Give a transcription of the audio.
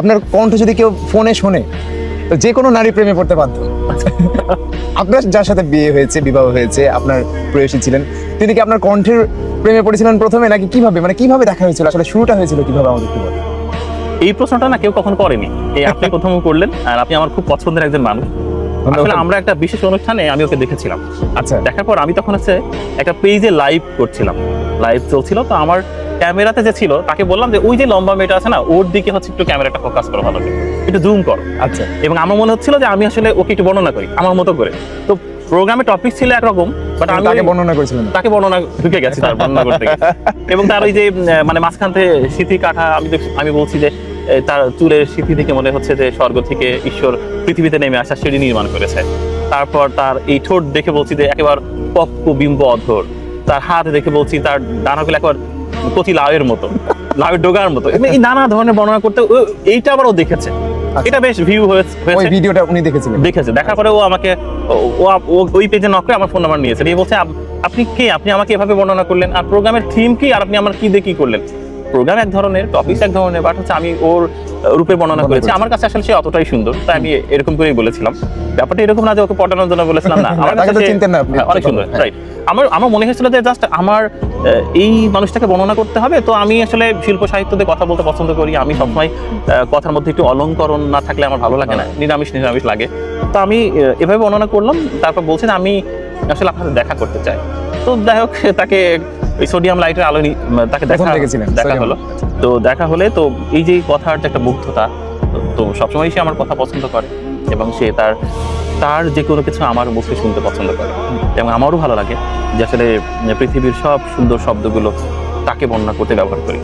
আপনার কণ্ঠ যদি কেউ ফোনে শোনে, তো যে কোনো নারী প্রেমে পড়তে বাধ্য। আপনার যার সাথে বিয়ে হয়েছে, বিবাহ হয়েছে, আপনার প্রেয়সী ছিলেন, তিনি কি আপনার কণ্ঠের প্রেমে পড়েছিলেন প্রথমে, নাকি কিভাবে, মানে কিভাবে দেখা হয়েছিল, আসলে শুরুটা হয়েছিল কিভাবে আমাদের একটু বলেন। এই প্রশ্নটা না কেউ কখন করেনি, এই আপনি প্রথম করলেন। আর আপনি আমার খুব পছন্দের একজন মানুষ। আসলে আমরা একটা বিশেষ অনুষ্ঠানে আমি ওকে দেখেছিলাম। আচ্ছা, দেখার পর আমি তখন হচ্ছে একটা পেজে লাইভ করছিলাম, লাইভ চলছিল। তো আমার ক্যামেরাতে যে ছিল তাকে বললাম যে ওই যে লম্বা মেয়েটা আছে না, ওর দিকে হচ্ছে একটু ক্যামেরাটা ফোকাস করো, ভালো করে একটু জুম করো। আচ্ছা, এবং আমার মনে হচ্ছিল যে আমি আসলে ওকে একটু বর্ণনা করি আমার মতো করে। তো প্রোগ্রামের টপিক ছিল একরকম, বাট আমি তাকে বর্ণনা করেছিলেন। তাকে বর্ণনা ঢুকে গেছি, তার বর্ণনা করতে গেছি। এবং তার ওই যে মানে মাঝখান থেকে স্মৃতি কাঠা, আমি বলছি যে তার চুলের স্মৃতি থেকে মনে হচ্ছে যে স্বর্গ থেকে ঈশ্বর পৃথিবীতে নেমে আসা সিঁড়ি নির্মাণ করেছে। তারপর তার এই ঠোঁট দেখে বলছি যে একেবারে পক্ক বিম্ব অধর। তার হাত দেখে বলছি তার ডানাগুলো একবার কচি লাউয়ের মতো, লাউয়ের ডোগার মতো। এই নানা ধরনের বর্ণনা করতে এইটা আবার ও দেখেছে। এটা বেশ ভিউ হয়েছে, ওই ভিডিওটা উনি দেখেছিলেন? দেখেছে। দেখার পরে ও আমাকে ওই পেজে নক করে আমার ফোন নাম্বার নিয়েছে, এই বলছে আপনি কে, আপনি আমাকে এভাবে বর্ণনা করলেন, আর প্রোগ্রামের থিম কি, আর আপনি আমার কি দিয়ে কি করলেন। প্রোগ্রাম এক ধরনের, টপিক এক ধরনের, বাট হচ্ছে আমি ওর রূপে বর্ণনা করেছি। আমার কাছে আসলে সে অতটাই সুন্দর, তাই আমি এরকম করেই বলেছিলাম। ব্যাপারটা এরকম না যে ওকে পটানোর জন্য বলেছিলাম, না, আমার কাছে চিনতেন না আপনি, অনেক সুন্দর, রাইট। আমার মনে হয়েছিল যে জাস্ট আমার এই মানুষটাকে বর্ণনা করতে হবে। তো আমি আসলে শিল্প সাহিত্যতে কথা বলতে পছন্দ করি। আমি সবসময় কথার মধ্যে একটু অলংকরণ না থাকলে আমার ভালো লাগে না, নিরামিষ নিরামিষ লাগে। তো আমি এভাবে বর্ণনা করলাম। তারপর বলছেন আমি আসলে আপনার দেখা করতে চাই। তো যাই হোক, তাকে ওই সোডিয়াম লাইটের আলো তাকে দেখা হলো। তো দেখা হলে তো এই যে কথার যে একটা মুগ্ধতা, তো সবসময় সে আমার কথা পছন্দ করে, এবং সে তার যে কোনো কিছু আমার মুখে শুনতে পছন্দ করে। এবং আমারও ভালো লাগে যে আসলে পৃথিবীর সব সুন্দর শব্দগুলো তাকে বর্ণনা করতে ব্যবহার করি।